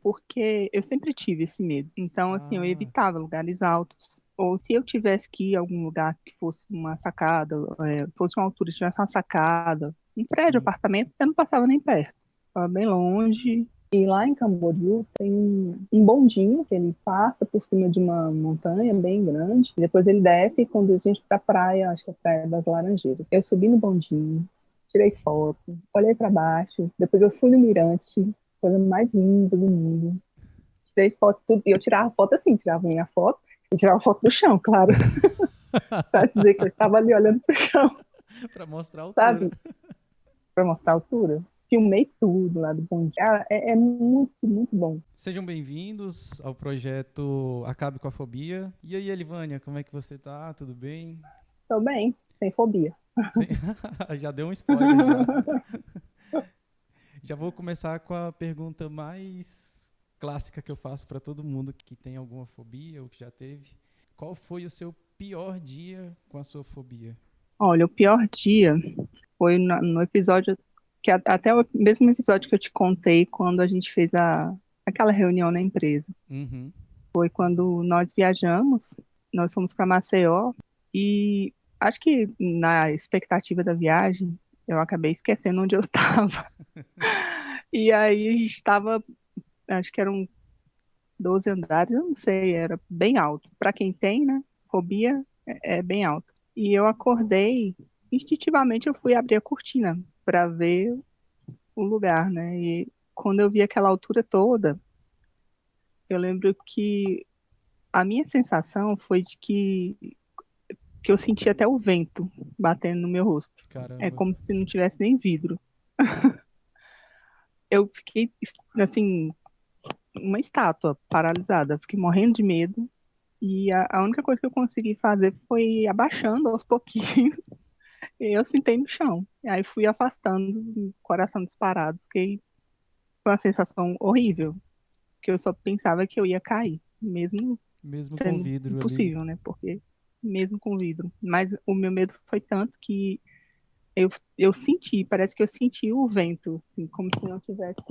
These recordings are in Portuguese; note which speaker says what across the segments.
Speaker 1: porque eu sempre tive esse medo. Então, assim, eu
Speaker 2: Ah,
Speaker 1: evitava lugares altos. Ou se eu tivesse que ir a algum lugar que fosse uma sacada, fosse uma altura, tivesse uma sacada, um prédio,
Speaker 2: sim.
Speaker 1: apartamento, eu não passava nem perto. Estava bem longe. E lá em Camboriú tem um bondinho que ele passa por cima de uma montanha bem grande. E depois ele desce e conduz a gente para a praia, acho que é a Praia das Laranjeiras. Eu subi no bondinho, tirei foto, olhei para baixo. Depois eu fui no mirante, coisa mais linda do mundo. Tirei foto, tudo. E eu tirava foto assim, tirava minha foto e tirava foto do chão, claro, para dizer que eu estava ali olhando para o chão,
Speaker 2: Para mostrar a altura.
Speaker 1: sabe? Para mostrar a altura. Filmei tudo lá do bondinho. Cara, é muito, muito bom.
Speaker 2: Sejam bem-vindos ao projeto Acabe com a Fobia. E aí, Elivânia, como é que você tá? Tudo bem?
Speaker 1: Tô bem, sem fobia.
Speaker 2: Sim. Já deu um spoiler já. Já vou começar com a pergunta mais clássica que eu faço para todo mundo que tem alguma fobia ou que já teve. Qual foi o seu pior dia com a sua fobia?
Speaker 1: Olha, o pior dia foi no episódio, até o mesmo episódio que eu te contei quando a gente fez aquela reunião na empresa.
Speaker 2: Uhum.
Speaker 1: Foi quando nós viajamos, nós fomos para Maceió e acho que na expectativa da viagem eu acabei esquecendo onde eu estava. E aí a gente estava, acho que eram 12 andares, eu não sei, era bem alto. Para quem tem, né? Fobia é bem alto. E eu acordei, instintivamente eu fui abrir a cortina para ver o lugar, né? E quando eu vi aquela altura toda, eu lembro que a minha sensação foi de que eu senti até o vento batendo no meu rosto. É
Speaker 2: Caramba.
Speaker 1: como se não tivesse nem vidro. Eu fiquei, assim, uma estátua paralisada. Fiquei morrendo de medo. E a única coisa que eu consegui fazer foi ir abaixando aos pouquinhos. E eu sentei no chão. E aí fui afastando, coração disparado. Fiquei com uma sensação horrível. Que eu só pensava que eu ia cair. Mesmo
Speaker 2: Mesmo com
Speaker 1: sendo
Speaker 2: vidro ali.
Speaker 1: impossível, né? Porque mesmo com vidro. Mas o meu medo foi tanto que eu senti, parece que eu senti o vento, assim, como se não tivesse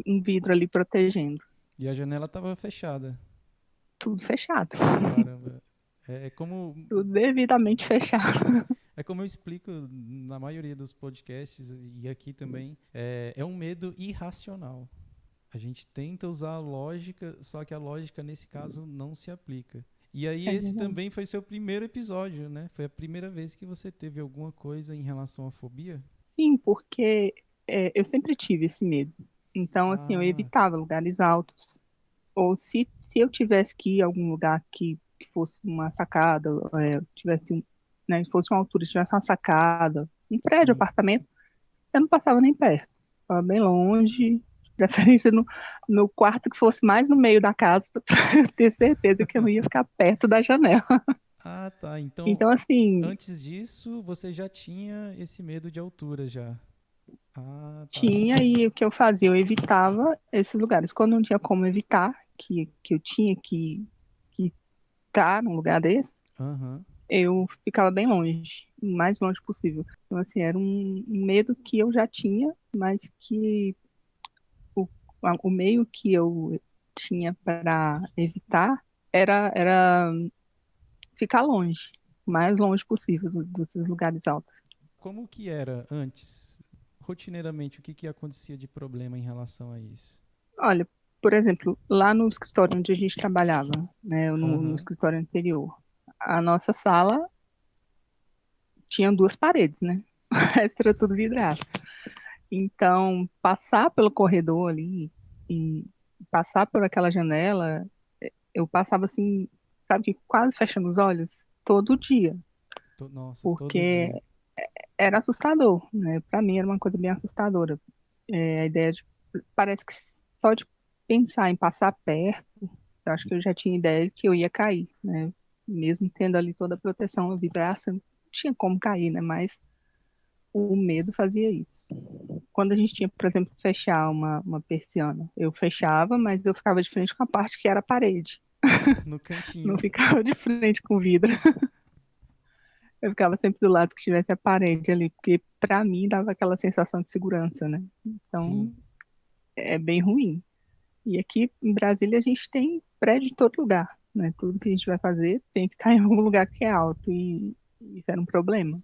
Speaker 1: um vidro ali protegendo.
Speaker 2: E a janela estava fechada.
Speaker 1: Tudo fechado.
Speaker 2: Caramba. É como
Speaker 1: Tudo devidamente fechado.
Speaker 2: É como eu explico na maioria dos podcasts e aqui também, é um medo irracional. A gente tenta usar a lógica, só que a lógica nesse caso não se aplica. E aí
Speaker 1: É
Speaker 2: esse
Speaker 1: verdade.
Speaker 2: também foi seu primeiro episódio, né? Foi a primeira vez que você teve alguma coisa em relação à fobia?
Speaker 1: Sim, porque eu sempre tive esse medo. Então, assim, eu
Speaker 2: Ah,
Speaker 1: evitava lugares altos. Ou se eu tivesse que ir a algum lugar que fosse uma sacada, tivesse, né, fosse uma altura, tivesse uma sacada, um prédio,
Speaker 2: sim.
Speaker 1: apartamento, eu não passava nem perto. Estava bem longe, de preferência no quarto que fosse mais no meio da casa, para eu ter certeza que eu não ia ficar perto da janela.
Speaker 2: Ah, tá. Então,
Speaker 1: Então, assim,
Speaker 2: antes disso, você já tinha esse medo de altura já. Ah, tá.
Speaker 1: tinha e o que eu fazia, eu evitava esses lugares. Quando não tinha como evitar, que eu tinha que estar num lugar desse,
Speaker 2: Aham.
Speaker 1: eu ficava bem longe, o mais longe possível. Então, assim, era um medo que eu já tinha, mas que o, o meio que eu tinha para evitar era ficar longe, o mais longe possível desses lugares altos.
Speaker 2: Como que era antes? Rotineiramente, o que acontecia de problema em relação a isso?
Speaker 1: Olha, por exemplo, lá no escritório onde a gente trabalhava, né, no
Speaker 2: Aham.
Speaker 1: escritório anterior, a nossa sala tinha duas paredes, né? O resto era tudo vidraço. Então, passar pelo corredor ali e passar por aquela janela, eu passava assim, sabe, que quase fechando os olhos todo dia,
Speaker 2: Nossa, todo
Speaker 1: porque
Speaker 2: dia.
Speaker 1: era assustador, né? Para mim era uma coisa bem assustadora. A ideia de, parece que só de pensar em passar perto, eu acho que eu já tinha ideia de que eu ia cair, né? Mesmo tendo ali toda a proteção, a vidraça, não tinha como cair, né? Mas o medo fazia isso. Quando a gente tinha, por exemplo, que fechar uma persiana, eu fechava, mas eu ficava de frente com a parte que era a parede.
Speaker 2: No
Speaker 1: Não
Speaker 2: cantinho.
Speaker 1: ficava de frente com o vidro. Eu ficava sempre do lado que tivesse a parede ali, porque para mim dava aquela sensação de segurança, né?
Speaker 2: Sim.
Speaker 1: Então é bem ruim. E aqui em Brasília a gente tem prédio em todo lugar, né? Tudo que a gente vai fazer tem que estar em algum lugar que é alto e isso era um problema.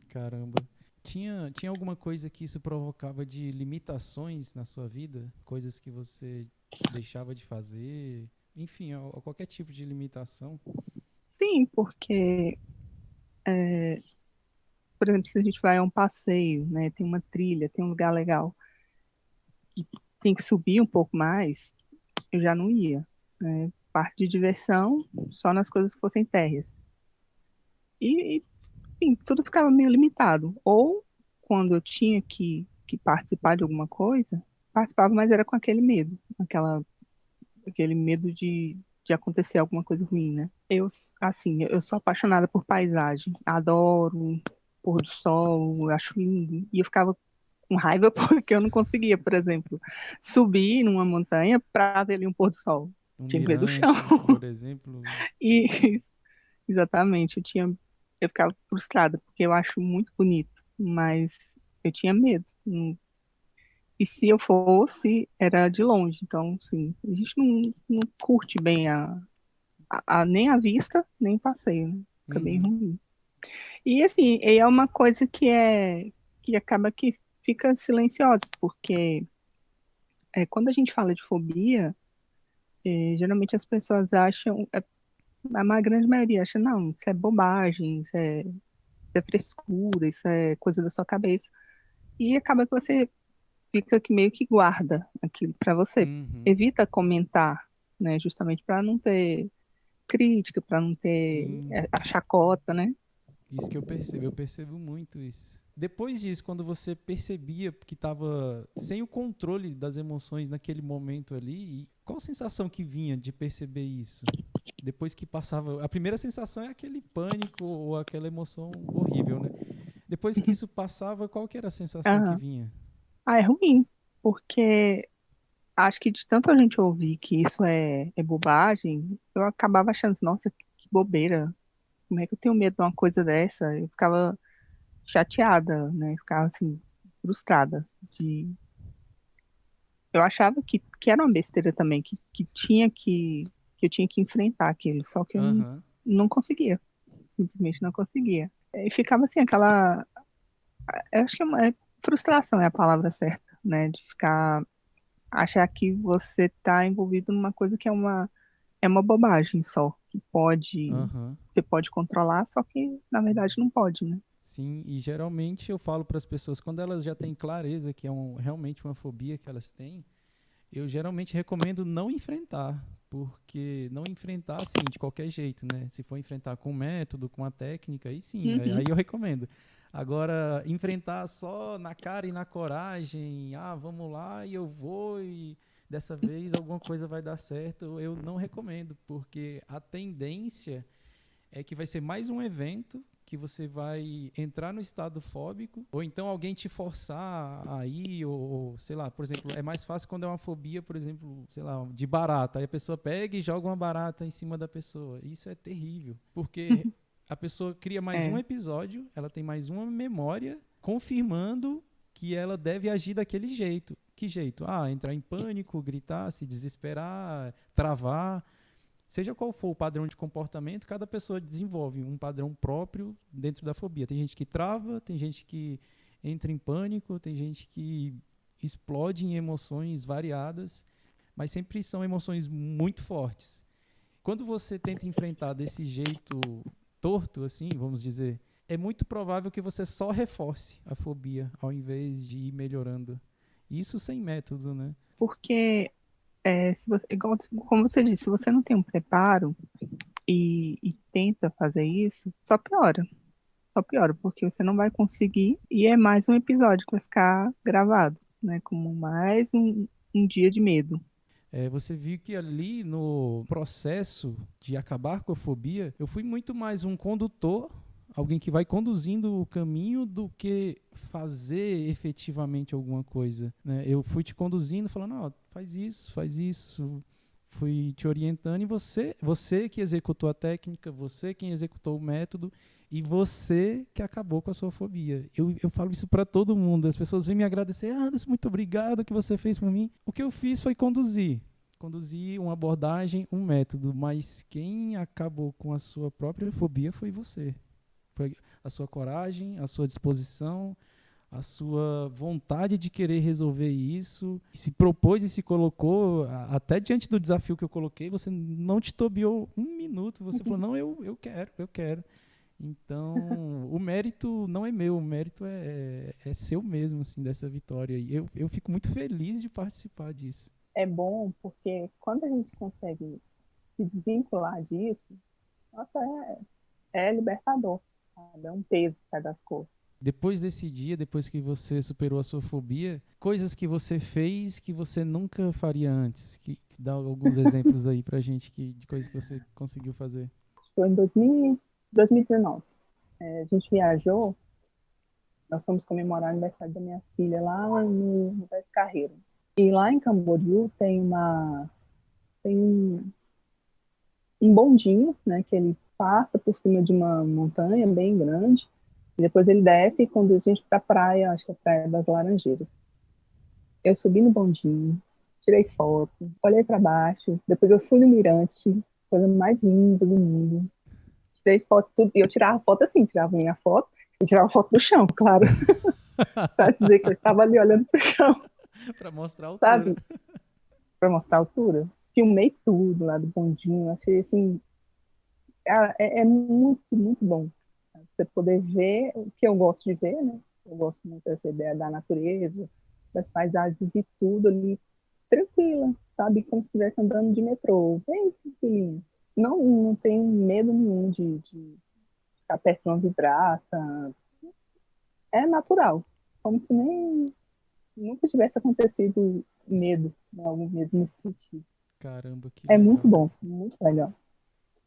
Speaker 2: Caramba. Tinha alguma coisa que isso provocava de limitações na sua vida? Coisas que você deixava de fazer? Enfim, qualquer tipo de limitação?
Speaker 1: Sim, porque, por exemplo, se a gente vai a um passeio, né? Tem uma trilha, tem um lugar legal, tem que subir um pouco mais, eu já não ia, né? Parte de diversão, só nas coisas que fossem térreas. E sim, tudo ficava meio limitado. Ou quando eu tinha que participar de alguma coisa, participava, mas era com aquele medo, aquele medo de acontecer alguma coisa ruim, né? Assim, eu sou apaixonada por paisagem, adoro pôr do sol, eu acho lindo. E eu ficava com raiva porque eu não conseguia, por exemplo, subir numa montanha para ver ali um pôr do sol.
Speaker 2: Um
Speaker 1: Tinha que ver do chão.
Speaker 2: mirante, por exemplo?
Speaker 1: E exatamente, eu ficava frustrada, porque eu acho muito bonito, mas eu tinha medo. E se eu fosse, era de longe. Então, sim, a gente não curte bem nem a vista, nem o passeio, né? Fica bem
Speaker 2: Uhum.
Speaker 1: ruim. E assim, é uma coisa que acaba que fica silenciosa, porque quando a gente fala de fobia, geralmente as pessoas acham, a grande maioria acha, não, isso é bobagem, isso é frescura, isso é coisa da sua cabeça. E acaba que você fica que meio que guarda aquilo para você.
Speaker 2: Uhum.
Speaker 1: Evita comentar, né? Justamente para não ter crítica, para não ter
Speaker 2: Sim.
Speaker 1: a chacota, né?
Speaker 2: Isso que eu percebo muito isso. Depois disso, quando você percebia que estava sem o controle das emoções naquele momento ali, qual sensação que vinha de perceber isso? Depois que passava, a primeira sensação é aquele pânico ou aquela emoção horrível, né? Depois que isso passava, qual que era a sensação que
Speaker 1: Aham.
Speaker 2: vinha?
Speaker 1: Ah, é ruim, porque acho que de tanto a gente ouvir que isso é bobagem, eu acabava achando, nossa, que bobeira. Como é que eu tenho medo de uma coisa dessa? Eu ficava chateada, né? Eu ficava assim, frustrada. Eu achava que era uma besteira também, que eu tinha que enfrentar aquilo, só que eu
Speaker 2: Aham.
Speaker 1: não conseguia, simplesmente não conseguia. E ficava assim, eu acho que frustração é a palavra certa, né? De ficar, achar que você está envolvido numa coisa que é uma bobagem só,
Speaker 2: Aham.
Speaker 1: você pode controlar, só que na verdade não pode, né?
Speaker 2: Sim, e geralmente eu falo para as pessoas, quando elas já têm clareza que é realmente uma fobia que elas têm, eu geralmente recomendo não enfrentar, porque não enfrentar assim de qualquer jeito, né? Se for enfrentar com método, com a técnica, aí sim, aí
Speaker 1: Uhum.
Speaker 2: eu recomendo. Agora, enfrentar só na cara e na coragem, vamos lá e eu vou e dessa vez alguma coisa vai dar certo, eu não recomendo, porque a tendência é que vai ser mais um evento que você vai entrar no estado fóbico, ou então alguém te forçar a ir, ou sei lá, por exemplo, é mais fácil quando é uma fobia, por exemplo, sei lá, de barata. Aí a pessoa pega e joga uma barata em cima da pessoa. Isso é terrível, porque a pessoa cria mais um
Speaker 1: É.
Speaker 2: episódio, ela tem mais uma memória confirmando que ela deve agir daquele jeito. Que jeito? Entrar em pânico, gritar, se desesperar, travar. Seja qual for o padrão de comportamento, cada pessoa desenvolve um padrão próprio dentro da fobia. Tem gente que trava, tem gente que entra em pânico, tem gente que explode em emoções variadas, mas sempre são emoções muito fortes. Quando você tenta enfrentar desse jeito torto, assim, vamos dizer, é muito provável que você só reforce a fobia ao invés de ir melhorando. Isso sem método, né?
Speaker 1: Porque, se você, como você disse, se você não tem um preparo e tenta fazer isso, só piora. Só piora, porque você não vai conseguir e é mais um episódio que vai ficar gravado, né? Como mais um dia de medo.
Speaker 2: Você viu que ali no processo de acabar com a fobia, eu fui muito mais um condutor, alguém que vai conduzindo o caminho, do que fazer efetivamente alguma coisa, né? Eu fui te conduzindo, falando, faz isso, fui te orientando e você que executou a técnica, você quem executou o método e você que acabou com a sua fobia. Eu falo isso para todo mundo. As pessoas vêm me agradecer. Anderson, muito obrigado, o que você fez por mim. O que eu fiz foi conduzir. conduzir uma abordagem, um método, mas quem acabou com a sua própria fobia foi você. Foi a sua coragem, a sua disposição, a sua vontade de querer resolver isso, se propôs e se colocou, até diante do desafio que eu coloquei, você não titubeou um minuto, você falou, não, eu quero, eu quero. Então, o mérito não é meu, o mérito é seu mesmo, assim, dessa vitória. E eu fico muito feliz de participar disso.
Speaker 1: É bom porque quando a gente consegue se desvincular disso, nossa, é libertador, sabe? É um peso que sai das costas.
Speaker 2: Depois desse dia, depois que você superou a sua fobia, coisas que você fez que você nunca faria antes. Dá alguns exemplos aí pra gente de coisas que você conseguiu fazer.
Speaker 1: Foi em 2019. A gente viajou, nós fomos comemorar o aniversário da minha filha lá no Beto Carreiro. E lá em Camboriú tem um bondinho, né, que ele passa por cima de uma montanha bem grande, e depois ele desce e conduz a gente para a praia, acho que é a Praia das Laranjeiras. Eu subi no bondinho, tirei foto, olhei para baixo, depois eu fui no mirante, coisa mais linda do mundo. Tirei foto, tudo, e eu tirava foto assim, tirava minha foto e tirava foto do chão, claro, para dizer que eu estava ali olhando para o chão,
Speaker 2: Pra mostrar a altura.
Speaker 1: sabe? Para mostrar a altura. Filmei tudo lá do bondinho, achei assim, é muito, muito bom. Você poder ver o que eu gosto de ver, né? Eu gosto muito dessa ideia da natureza, das paisagens e tudo ali, tranquila, sabe? Como se estivesse andando de metrô, bem tranquilinho. Não tenho medo nenhum de ficar perto de uma vidraça. É natural, como se nem nunca tivesse acontecido medo, né? Algum medo nesse sentido.
Speaker 2: Caramba, que
Speaker 1: É muito
Speaker 2: legal.
Speaker 1: bom, muito legal.